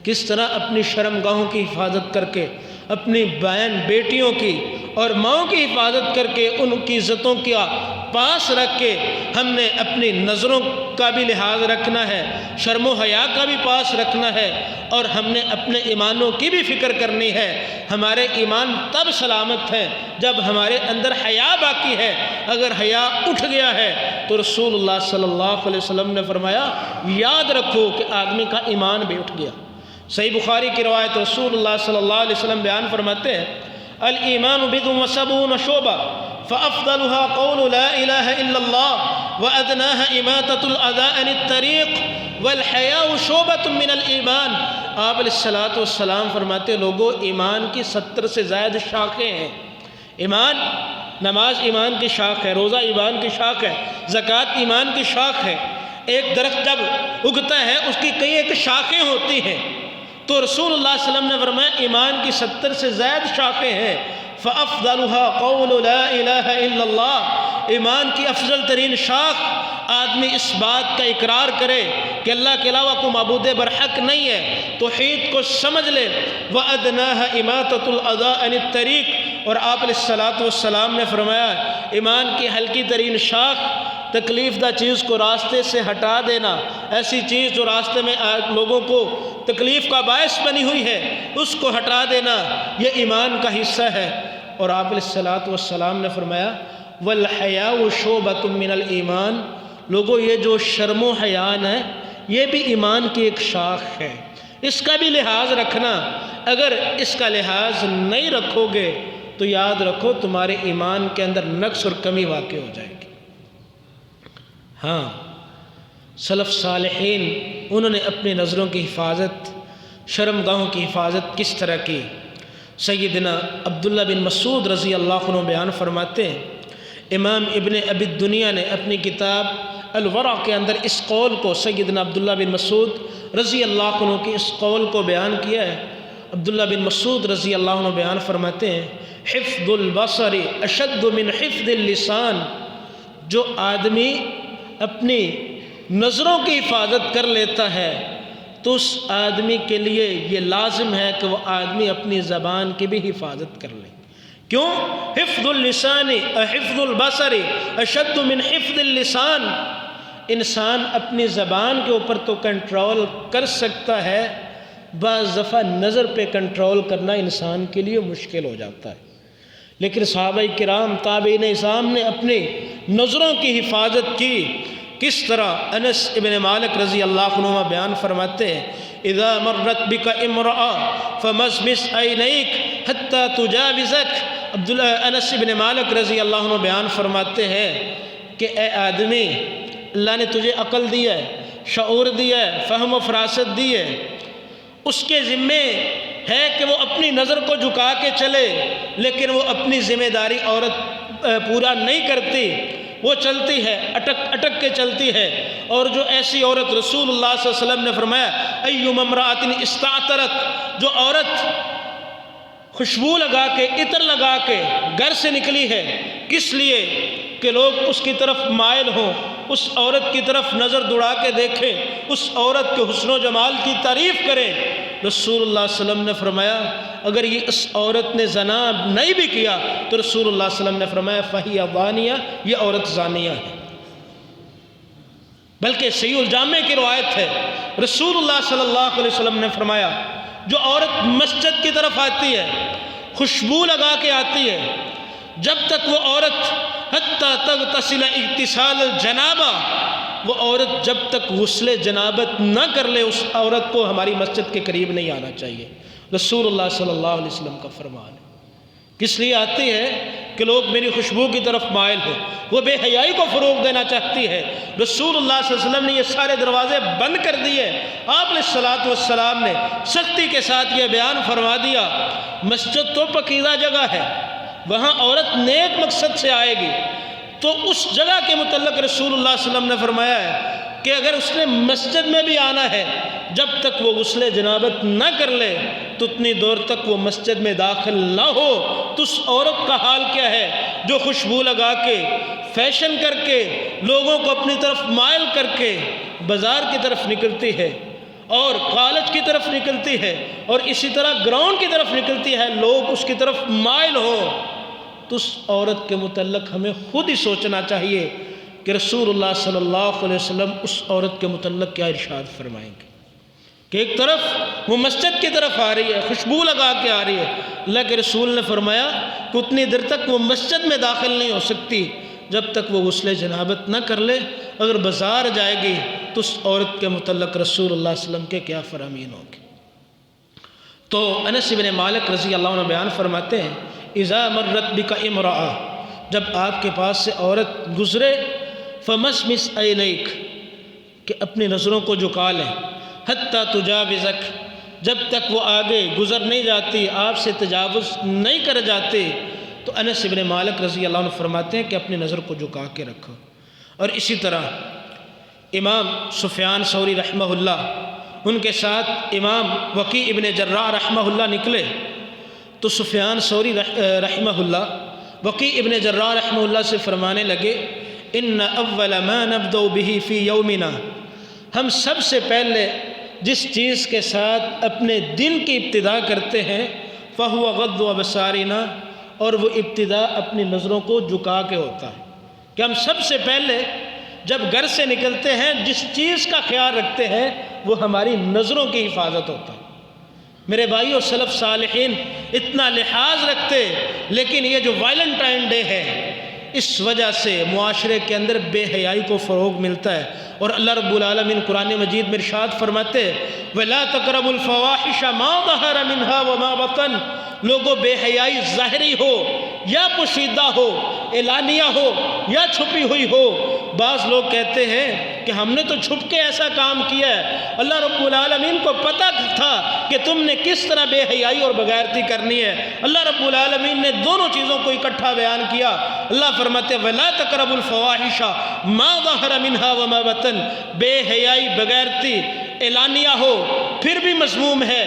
کس طرح؟ اپنی شرمگاہوں کی حفاظت کر کے، اپنی بہن بیٹیوں کی اور ماؤں کی حفاظت کر کے، ان کی عزتوں کا پاس رکھ کے ہم نے اپنی نظروں کا بھی لحاظ رکھنا ہے، شرم و حیا کا بھی پاس رکھنا ہے، اور ہم نے اپنے ایمانوں کی بھی فکر کرنی ہے۔ ہمارے ایمان تب سلامت ہیں جب ہمارے اندر حیا باقی ہے۔ اگر حیا اٹھ گیا ہے تو رسول اللہ صلی اللہ علیہ وسلم نے فرمایا یاد رکھو کہ آدمی کا ایمان بھی اٹھ گیا۔ صحیح بخاری کی روایت رسول اللہ صلی اللہ علیہ وسلم بیان فرماتے ہیں الایمان بضع و سبعون شعبہ فافضلها قول لا الہ الا اللہ وَأَدْنَاهَا إِمَاطَةُ الْأَذَىٰ عَنِ الطَّرِيقِ وَالْحَيَاءُ شُعْبَةٌ مِّنَ الْإِيمَانِ۔ آپ علیہ الصلوٰۃ والسلام فرماتے لوگوں ایمان کی 70 سے زائد شاخیں ہیں۔ ایمان، نماز ایمان کی شاخ ہے، روزہ ایمان کی شاخ ہے، زکوٰۃ ایمان کی شاخ ہے۔ ایک درخت جب اگتا ہے اس کی کئی ایک شاخیں ہوتی ہیں، تو رسول اللہ صلی اللہ علیہ وسلم نے فرمایا ایمان کی 70 سے زائد شاخیں ہیں۔ فَأَفْضَلُهَا قَوْلُ لَا إِلَٰهَ إِلَّا اللَّهِ، ایمان کی افضل ترین شاخ آدمی اس بات کا اقرار کرے کہ اللہ کے علاوہ کوئی معبود برحق نہیں ہے، توحید کو سمجھ لے۔ وَأَدْنَاهَا إِمَاطَةُ الْأَذَىٰ عَنِ الطَّرِيقِ، اور آپ علیہ الصلوٰۃ والسلام نے فرمایا ایمان کی ہلکی ترین شاخ تکلیف دہ چیز کو راستے سے ہٹا دینا، ایسی چیز جو راستے میں لوگوں کو تکلیف کا باعث بنی ہوئی ہے اس کو ہٹا دینا، یہ ایمان کا حصہ ہے۔ اور آپ علیہ الصلوٰۃ والسلام نے فرمایا وَالْحَيَاءُ شُعْبَةٌ مِّنَ الْإِيمَانِ، لوگوں یہ جو شرم و حیان ہے یہ بھی ایمان کی ایک شاخ ہے، اس کا بھی لحاظ رکھنا۔ اگر اس کا لحاظ نہیں رکھو گے تو یاد رکھو تمہارے ایمان کے اندر نقص اور کمی واقع ہو جائے گی۔ ہاں، سلف صالحین انہوں نے اپنی نظروں کی حفاظت، شرم گاہوں کی حفاظت کس طرح کی؟ سیدنا عبداللہ بن مسعود رضی اللہ عنہ بیان فرماتے ہیں، امام ابن ابی الدنیا نے اپنی کتاب الورع کے اندر اس قول کو، سیدنا عبداللہ بن مسعود رضی اللہ عنہ کی اس قول کو بیان کیا ہے۔ عبداللہ بن مسعود رضی اللہ عنہ بیان فرماتے ہیں حفظ البصر اشد من حفظ اللسان، جو آدمی اپنی نظروں کی حفاظت کر لیتا ہے تو اس آدمی کے لیے یہ لازم ہے کہ وہ آدمی اپنی زبان کی بھی حفاظت کر لے۔ کیوں؟ حفظ اللسان حفظ البصر اشد من حفظ اللسان، انسان اپنی زبان کے اوپر تو کنٹرول کر سکتا ہے، بعض دفعہ نظر پہ کنٹرول کرنا انسان کے لیے مشکل ہو جاتا ہے۔ لیکن صحابہ کرام تابعین اعظام نے اپنی نظروں کی حفاظت کی۔ کس طرح؟ انس ابن مالک رضی اللہ عنہ بیان فرماتے ہیں اذا مرت بک امرأ فمسمس عینیک حتی تجاوزک۔ انس ابن مالک رضی اللہ عنہ بیان فرماتے ہیں کہ اے آدمی، اللہ نے تجھے عقل دی ہے، شعور دی ہے، فہم و فراست دی ہے، اس کے ذمے ہے کہ وہ اپنی نظر کو جھکا کے چلے، لیکن وہ اپنی ذمہ داری عورت پورا نہیں کرتی، وہ چلتی ہے، اٹک اٹک کے چلتی ہے۔ اور جو ایسی عورت، رسول اللہ صلی اللہ علیہ وسلم نے فرمایا ایما امرأۃ استعطرت، جو عورت خوشبو لگا کے، عطر لگا کے گھر سے نکلی ہے، کس لیے؟ کہ لوگ اس کی طرف مائل ہوں، اس عورت کی طرف نظر دوڑا کے دیکھیں، اس عورت کے حسن و جمال کی تعریف کریں۔ رسول اللہ صلی اللہ علیہ وسلم نے فرمایا اگر یہ اس عورت نے زنا نہیں بھی کیا تو رسول اللہ صلی اللہ علیہ وسلم نے فرمایا فَهِيَ زَانِيَةٌ، یہ عورت زانیہ ہے۔ بلکہ صحیح الجامع کی روایت ہے، رسول اللہ صلی اللہ علیہ وسلم نے فرمایا جو عورت مسجد کی طرف آتی ہے، خوشبو لگا کے آتی ہے، جب تک وہ عورت حتیٰ تغتسل اغتسال الجنابہ، وہ عورت جب تک غسل جنابت نہ کر لے اس عورت کو ہماری مسجد کے قریب نہیں آنا چاہیے۔ رسول اللہ صلی اللہ علیہ وسلم کا فرمان ہے۔ کس لیے آتی ہے؟ کہ لوگ میری خوشبو کی طرف مائل ہو، وہ بے حیائی کو فروغ دینا چاہتی ہے۔ رسول اللہ صلی اللہ علیہ وسلم نے یہ سارے دروازے بند کر دیے۔ آپ علیہ الصلوٰۃ والسلام نے سختی کے ساتھ یہ بیان فرما دیا مسجد تو پاکیزہ جگہ ہے، وہاں عورت نیک مقصد سے آئے گی، تو اس جگہ کے متعلق رسول اللہ صلی اللہ علیہ وسلم نے فرمایا ہے کہ اگر اس نے مسجد میں بھی آنا ہے، جب تک وہ غسل جنابت نہ کر لے تو اتنی دور تک وہ مسجد میں داخل نہ ہو۔ تو اس عورت کا حال کیا ہے جو خوشبو لگا کے، فیشن کر کے، لوگوں کو اپنی طرف مائل کر کے بازار کی طرف نکلتی ہے اور کالج کی طرف نکلتی ہے اور اسی طرح گراؤنڈ کی طرف نکلتی ہے، لوگ اس کی طرف مائل ہوں، تو اس عورت کے متعلق ہمیں خود ہی سوچنا چاہیے کہ رسول اللہ صلی اللہ علیہ وسلم اس عورت کے متعلق کیا ارشاد فرمائیں گے کہ ایک طرف وہ مسجد کی طرف آ رہی ہے، خوشبو لگا کے آ رہی ہے، اللہ کے رسول نے فرمایا کہ اتنی دیر تک وہ مسجد میں داخل نہیں ہو سکتی جب تک وہ غسل جنابت نہ کر لے۔ اگر بازار جائے گی تو اس عورت کے متعلق رسول اللہ صلی اللہ علیہ وسلم کے کیا فرامین ہوں گے۔ تو انس بن مالک رضی اللہ عنہ بیان فرماتے ہیں اذا مرت بک امرأ، جب آپ کے پاس سے عورت گزرے فمسمس عینیک، کہ اپنی نظروں کو جھکا لیں، حتیٰ تجاوزک، جب تک وہ آگے گزر نہیں جاتی، آپ سے تجاوز نہیں کر جاتے۔ تو انس بن مالک رضی اللہ عنہ فرماتے ہیں کہ اپنی نظر کو جھکا کے رکھو۔ اور اسی طرح امام سفیان ثوری رحمہ اللہ، ان کے ساتھ امام وکیع ابن جراح رحمہ اللہ نکلے، تو سفیان ثوری رحمہ اللہ وکیع ابن جراح رحمہ اللہ سے فرمانے لگے، ان اول ما نبدأ به فی یومنا، ہم سب سے پہلے جس چیز کے ساتھ اپنے دن کی ابتدا کرتے ہیں فہو غض ابصارنا، اور وہ ابتدا اپنی نظروں کو جھکا کے ہوتا ہے، کہ ہم سب سے پہلے جب گھر سے نکلتے ہیں جس چیز کا خیال رکھتے ہیں وہ ہماری نظروں کی حفاظت ہوتا ہے۔ میرے بھائیو، سلف صالحین اتنا لحاظ رکھتے، لیکن یہ جو ویلنٹائن ڈے ہے اس وجہ سے معاشرے کے اندر بے حیائی کو فروغ ملتا ہے۔ اور اللہ رب العالمین قرآن مجید میں ارشاد فرماتے وَلَا تَقْرَبُوا الْفَوَاحِشَ مَا ظَهَرَ مِنْهَا وَمَا بَطَنَ، لوگوں بے حیائی ظاہری ہو یا پوشیدہ ہو، اعلانیہ ہو یا چھپی ہوئی ہو۔ بعض لوگ کہتے ہیں کہ ہم نے تو چھپ کے ایسا کام کیا ہے، اللہ رب العالمین کو پتہ تھا کہ تم نے کس طرح بے حیائی اور بغیرتی کرنی ہے۔ اللہ رب العالمین نے دونوں چیزوں کو اکٹھا بیان کیا۔ اللہ فرماتے وَلَا تَقْرَبُوا الْفَوَاحِشَ مَا ظَهَرَ مِنْهَا وَمَا بَطَنَ، بے حیائی بغیرتی اعلانیہ ہو پھر بھی مذموم ہے،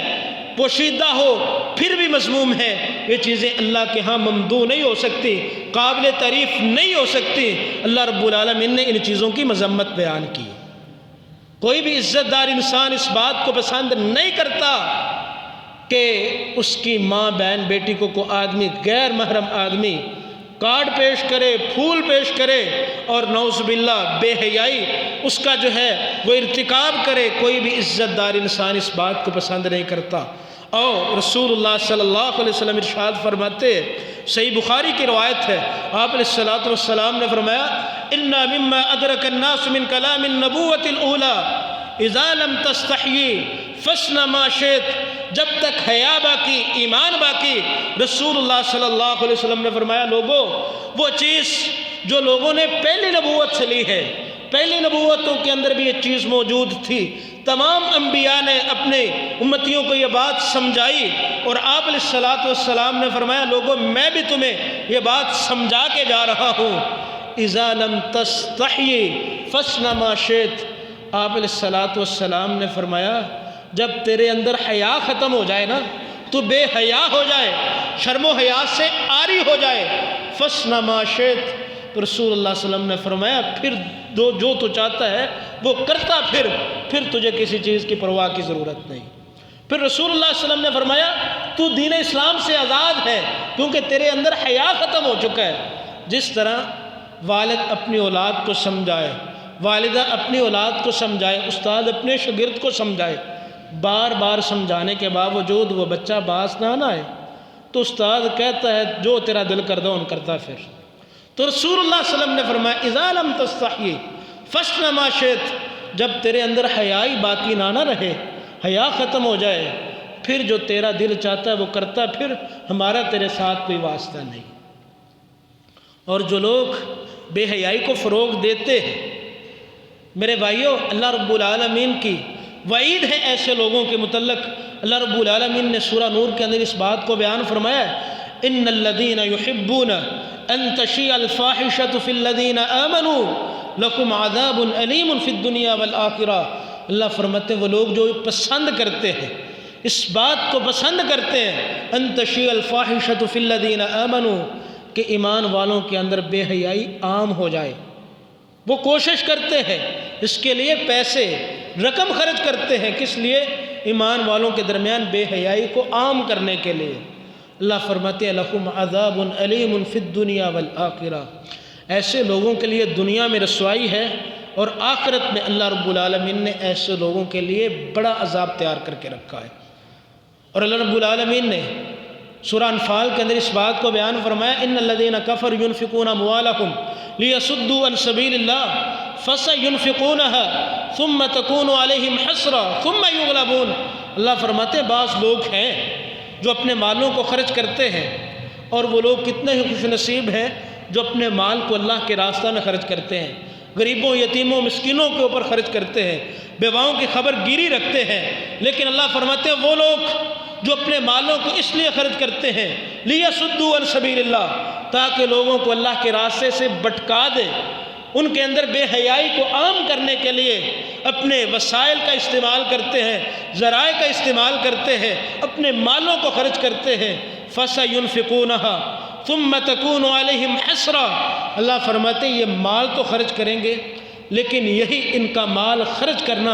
پوشیدہ ہو پھر بھی مذموم ہے۔ یہ چیزیں اللہ کے ہاں ممدوح نہیں ہو سکتی، قابل تعریف نہیں ہو سکتی۔ اللہ رب العالمین نے ان چیزوں کی مذمت بیان کی۔ کوئی بھی عزت دار انسان اس بات کو پسند نہیں کرتا کہ اس کی ماں بہن بیٹی کو کوئی آدمی، غیر محرم آدمی کارڈ پیش کرے، پھول پیش کرے، اور نعوذ باللہ بے حیائی اس کا جو ہے وہ ارتکاب کرے۔ کوئی بھی عزت دار انسان اس بات کو پسند نہیں کرتا۔ اور رسول اللہ صلی اللہ علیہ وسلم ارشاد فرماتے، صحیح بخاری کی روایت ہے، آپ علیہ الصلوۃ والسلام نے فرمایا اِنَّا مِمَّا أَدْرَكَ النَّاسُ مِنْ كَلَامِ النَّبُوَّةِ الْأُولَىٰ اِذَا لَمْ تَسْتَحْيِ فَاصْنَعْ مَا شِئْتَ، جب تک حیا باقی، ایمان باقی، رسول اللہ صلی اللہ علیہ وسلم نے فرمایا لوگوں، وہ چیز جو لوگوں نے پہلی نبوت سے لی ہے، پہلی نبوتوں کے اندر بھی یہ چیز موجود تھی، تمام انبیاء نے اپنے امتیوں کو یہ بات سمجھائی، اور آپ علیہ الصلوۃ والسلام نے فرمایا لوگوں میں بھی تمہیں یہ بات سمجھا کے جا رہا ہوں، اذا لم تستحی فاصنع ما شئت۔ آپ علیہ الصلوۃ والسلام نے فرمایا جب تیرے اندر حیا ختم ہو جائے نا، تو بے حیا ہو جائے، شرم و حیا سے عاری ہو جائے، فاصنع ما شئت، تو رسول اللہ صلی اللہ علیہ وسلم نے فرمایا پھر جو تو چاہتا ہے وہ کرتا، پھر تجھے کسی چیز کی پرواہ کی ضرورت نہیں۔ پھر رسول اللہ صلی اللہ علیہ وسلم نے فرمایا تو دین اسلام سے آزاد ہے، کیونکہ تیرے اندر حیا ختم ہو چکا ہے۔ جس طرح والد اپنی اولاد کو سمجھائے، والدہ اپنی اولاد کو سمجھائے، استاد اپنے شاگرد کو سمجھائے، بار بار سمجھانے کے باوجود وہ بچہ باز نہ آئے، تو استاد کہتا ہے جو تیرا دل کر دو ان کرتا پھر۔ تو رسول اللہ صلی اللہ علیہ وسلم نے فرمایا اذا لم تستحی فاصنع ما شئت، جب تیرے اندر حیائی باقی نہ رہے، حیا ختم ہو جائے، پھر جو تیرا دل چاہتا ہے وہ کرتا، پھر ہمارا تیرے ساتھ کوئی واسطہ نہیں۔ اور جو لوگ بے حیائی کو فروغ دیتے ہیں، میرے بھائیوں، اللہ رب العالمین کی وعید ہے ایسے لوگوں کے متعلق۔ اللہ رب العالمین نے سورہ نور کے اندر اس بات کو بیان فرمایا ہے ان الذین یحبون ان تشیع الفاحشۃ فی الذین آمنوا لکم عذاب علیم فی الدنیا والآخرہ۔ اللہ فرماتے ہیں وہ لوگ جو پسند کرتے ہیں، اس بات کو پسند کرتے ہیں ان تشیع الفاحشۃ فی الذین آمنوا، کہ ایمان والوں کے اندر بے حیائی عام ہو جائے، وہ کوشش کرتے ہیں، اس کے لیے پیسے رقم خرچ کرتے ہیں، کس لیے؟ ایمان والوں کے درمیان بے حیائی کو عام کرنے کے لیے۔ اللہ فرماتے ہیں لَهُمْ عَذَابٌ عَلِيمٌ فِي الدُّنْيَا وَالْآخِرَةِ، ایسے لوگوں کے لیے دنیا میں رسوائی ہے، اور آخرت میں اللہ رب العالمین نے ایسے لوگوں کے لیے بڑا عذاب تیار کر کے رکھا ہے۔ اور اللہ رب العالمین نے سورہ انفال کے اندر اس بات کو بیان فرمایا ان الذین کفروا ينفقون اموالهم لیصدوا عن سبیل اللہ فسینفقونها ثم تکون علیہم حسرۃ ثم یغلبون۔ اللہ فرماتے بعض لوگ ہیں جو اپنے مالوں کو خرچ کرتے ہیں، اور وہ لوگ کتنے ہی خوش نصیب ہیں جو اپنے مال کو اللہ کے راستہ میں خرچ کرتے ہیں، غریبوں، یتیموں، مسکینوں کے اوپر خرچ کرتے ہیں، بیواؤں کی خبر گیری رکھتے ہیں، لیکن اللہ فرماتے ہیں وہ لوگ جو اپنے مالوں کو اس لیے خرچ کرتے ہیں لِيَصُدُّوا عَنْ سَبِيلِ اللَّهِ، تاکہ لوگوں کو اللہ کے راستے سے بھٹکا دے، ان کے اندر بے حیائی کو عام کرنے کے لیے اپنے وسائل کا استعمال کرتے ہیں، ذرائع کا استعمال کرتے ہیں، اپنے مالوں کو خرچ کرتے ہیں۔ فَسَيُنْفِقُونَهَا ثُمَّ تَكُونُ عَلَيْهِمْ حَسْرَةً، اللہ فرماتے ہیں یہ مال تو خرچ کریں گے، لیکن یہی ان کا مال خرچ کرنا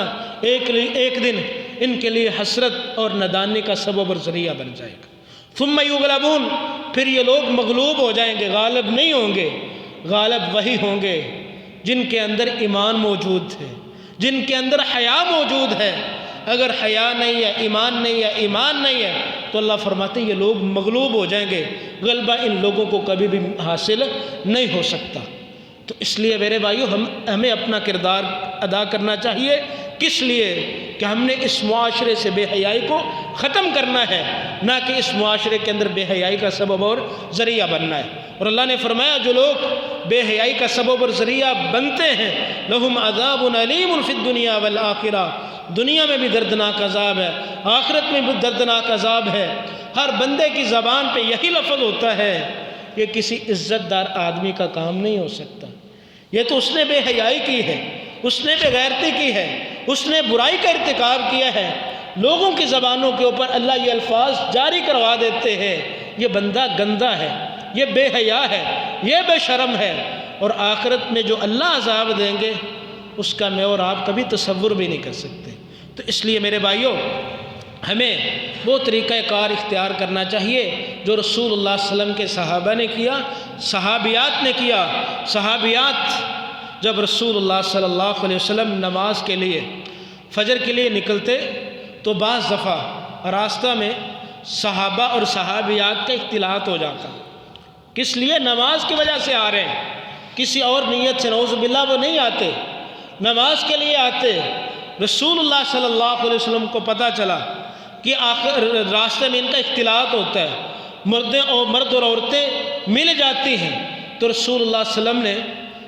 ایک دن ان کے لیے حسرت اور ندامت کا سبب اور ذریعہ بن جائے گا۔ ثُمَّ يُغْلَبُونَ، پھر یہ لوگ مغلوب ہو جائیں گے، غالب نہیں ہوں گے۔ غالب وہی ہوں گے جن کے اندر ایمان موجود ہے، جن کے اندر حیا موجود ہے۔ اگر حیا نہیں ہے، ایمان نہیں ہے، ایمان نہیں ہے، تو اللہ فرماتے ہیں یہ لوگ مغلوب ہو جائیں گے، غلبہ ان لوگوں کو کبھی بھی حاصل نہیں ہو سکتا۔ تو اس لیے میرے بھائیو ہمیں اپنا کردار ادا کرنا چاہیے، کس لیے کہ ہم نے اس معاشرے سے بے حیائی کو ختم کرنا ہے، نہ کہ اس معاشرے کے اندر بے حیائی کا سبب اور ذریعہ بننا ہے۔ اور اللہ نے فرمایا جو لوگ بے حیائی کا سبب اور ذریعہ بنتے ہیں لہم عذاب علیم فی الدنیا والآخرہ، دنیا میں بھی دردناک عذاب ہے، آخرت میں بھی دردناک عذاب ہے۔ ہر بندے کی زبان پہ یہی لفظ ہوتا ہے، یہ کسی عزت دار آدمی کا کام نہیں ہو سکتا، یہ تو اس نے بے حیائی کی ہے، اس نے بے غیرتی کی ہے، اس نے برائی کا ارتکاب کیا ہے۔ لوگوں کی زبانوں کے اوپر اللہ یہ الفاظ جاری کروا دیتے ہیں، یہ بندہ گندہ ہے، یہ بے حیا ہے، یہ بے شرم ہے، اور آخرت میں جو اللہ عذاب دیں گے اس کا میں اور آپ کبھی تصور بھی نہیں کر سکتے۔ تو اس لیے میرے بھائیوں ہمیں وہ طریقہ کار اختیار کرنا چاہیے جو رسول اللہ صلی اللہ علیہ وسلم کے صحابہ نے کیا، صحابیات نے کیا۔ صحابیات جب رسول اللہ صلی اللہ علیہ وسلم نماز کے لیے فجر کے لیے نکلتے تو بعض دفعہ راستہ میں صحابہ اور صحابیات کا اختلاط ہو جاتا، کس لیے؟ نماز کی وجہ سے آ رہے ہیں، کسی اور نیت سے نعوذ باللہ وہ نہیں آتے، نماز کے لیے آتے۔ رسول اللہ صلی اللہ علیہ وسلم کو پتہ چلا کہ آخر راستے میں ان کا اختلاط ہوتا ہے، مرد اور عورتیں مل جاتی ہیں، تو رسول اللہ صلی اللہ علیہ وسلم نے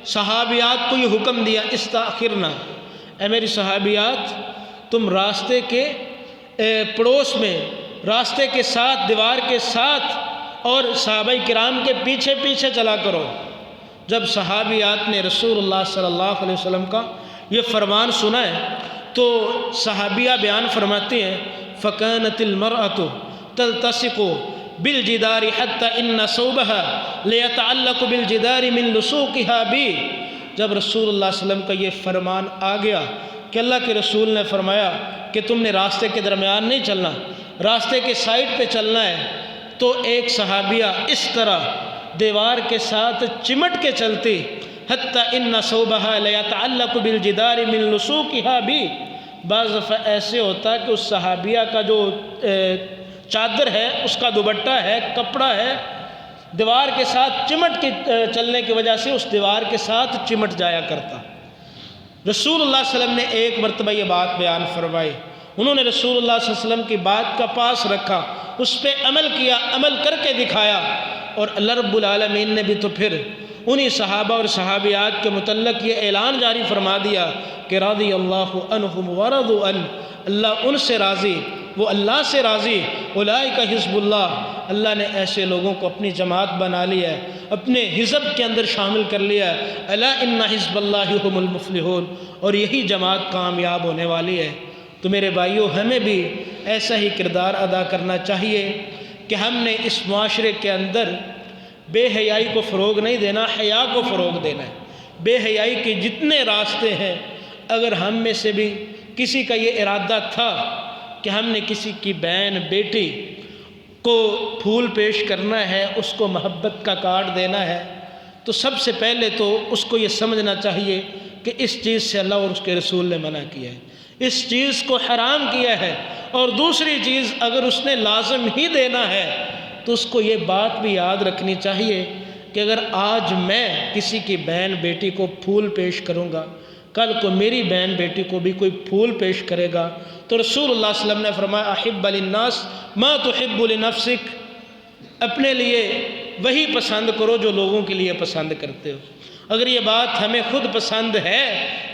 صحابیات کو یہ حکم دیا استاخرنا، اے میری صحابیات تم راستے کے پڑوس میں، راستے کے ساتھ، دیوار کے ساتھ، اور صحابہ کرام کے پیچھے پیچھے چلا کرو۔ جب صحابیات نے رسول اللہ صلی اللہ علیہ وسلم کا یہ فرمان سنا ہے تو صحابیہ بیان فرماتے ہیں فَكَانَتِ الْمَرْأَةُ تَلْتَصِقُ بِالْجِدَارِ حَتَّى إِنَّ صَوْبَهَا لِيَتَعَلَّقُ بِالْجِدَارِ مِنْ لُصُوقِهَا بِي، جب رسول اللہ صلی اللہ علیہ وسلم کا یہ فرمان آ گیا کہ اللہ کے رسول نے فرمایا کہ تم نے راستے کے درمیان نہیں چلنا، راستے کے سائڈ پہ چلنا ہے، تو ایک صحابیہ اس طرح دیوار کے ساتھ چمٹ کے چلتی حتیٰ ان صوبها لیتعلق بالجدار من لصوقها بھی، بعض دفعہ ایسے ہوتا کہ اس صحابیہ کا جو چادر ہے، اس کا دوپٹہ ہے، کپڑا ہے، دیوار کے ساتھ چمٹ کے چلنے کی وجہ سے اس دیوار کے ساتھ چمٹ جایا کرتا۔ رسول اللہ صلی اللہ علیہ وسلم نے ایک مرتبہ یہ بات بیان فرمائی، انہوں نے رسول اللہ صلی اللہ علیہ وسلم کی بات کا پاس رکھا، اس پہ عمل کیا، عمل کر کے دکھایا، اور اللہ رب العالمین نے بھی تو پھر انہی صحابہ اور صحابیات کے متعلق یہ اعلان جاری فرما دیا کہ رضی اللہ عنہم ورضوا عنہ، اللہ ان سے راضی، وہ اللہ سے راضی، اولئک حزب اللہ، اللہ نے ایسے لوگوں کو اپنی جماعت بنا لیا ہے، اپنے حزب کے اندر شامل کر لیا ہے، الا ان حزب اللہ هم المفلحون، اور یہی جماعت کامیاب ہونے والی ہے۔ تو میرے بھائیوں ہمیں بھی ایسا ہی کردار ادا کرنا چاہیے کہ ہم نے اس معاشرے کے اندر بے حیائی کو فروغ نہیں دینا، حیا کو فروغ دینا ہے۔ بے حیائی کے جتنے راستے ہیں، اگر ہم میں سے بھی کسی کا یہ ارادہ تھا کہ ہم نے کسی کی بہن بیٹی کو پھول پیش کرنا ہے، اس کو محبت کا کارڈ دینا ہے، تو سب سے پہلے تو اس کو یہ سمجھنا چاہیے کہ اس چیز سے اللہ اور اس کے رسول نے منع کیا ہے، اس چیز کو حرام کیا ہے، اور دوسری چیز اگر اس نے لازم ہی دینا ہے تو اس کو یہ بات بھی یاد رکھنی چاہیے کہ اگر آج میں کسی کی بہن بیٹی کو پھول پیش کروں گا، کل کو میری بہن بیٹی کو بھی کوئی پھول پیش کرے گا، تو رسول اللہ صلی اللہ علیہ وسلم نے فرمایا احب للناس ما تحب لنفسک، اپنے لیے وہی پسند کرو جو لوگوں کے لیے پسند کرتے ہو۔ اگر یہ بات ہمیں خود پسند ہے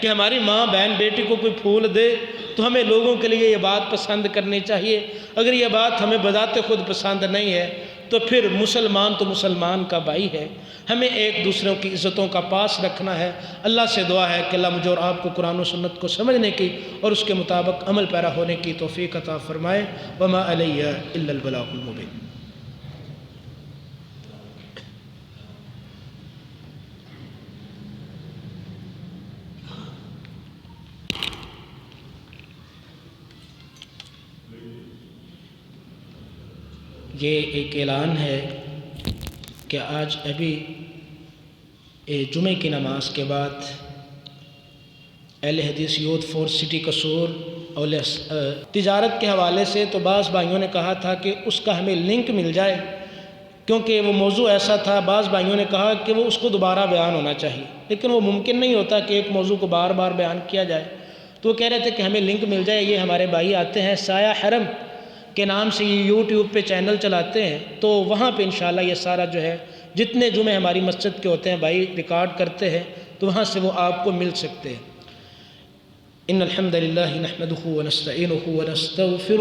کہ ہماری ماں بہن بیٹی کو کوئی پھول دے تو ہمیں لوگوں کے لیے یہ بات پسند کرنی چاہیے۔ اگر یہ بات ہمیں بذات خود پسند نہیں ہے تو پھر مسلمان تو مسلمان کا بھائی ہے، ہمیں ایک دوسروں کی عزتوں کا پاس رکھنا ہے۔ اللہ سے دعا ہے کہ اللہ مجھے اور آپ کو قرآن و سنت کو سمجھنے کی اور اس کے مطابق عمل پیرا ہونے کی توفیق عطا فرمائے۔ وما علیہ الا البلاغ المبین۔ یہ ایک اعلان ہے کہ آج ابھی جمعے کی نماز کے بعد اہل حدیث یوتھ فورس سٹی قصور اور تجارت کے حوالے سے تو بعض بھائیوں نے کہا تھا کہ اس کا ہمیں لنک مل جائے، کیونکہ وہ موضوع ایسا تھا۔ بعض بھائیوں نے کہا کہ وہ اس کو دوبارہ بیان ہونا چاہیے، لیکن وہ ممکن نہیں ہوتا کہ ایک موضوع کو بار بار بیان کیا جائے، تو وہ کہہ رہے تھے کہ ہمیں لنک مل جائے۔ یہ ہمارے بھائی آتے ہیں سایہ حرم کے نام سے یہ یوٹیوب پہ چینل چلاتے ہیں، تو وہاں پہ انشاءاللہ یہ سارا جو ہے جتنے جمعے ہماری مسجد کے ہوتے ہیں بھائی ریکارڈ کرتے ہیں، تو وہاں سے وہ آپ کو مل سکتے ہیں۔ ان الحمد للہ نحمدہ ونستعینہ ونستغفرہ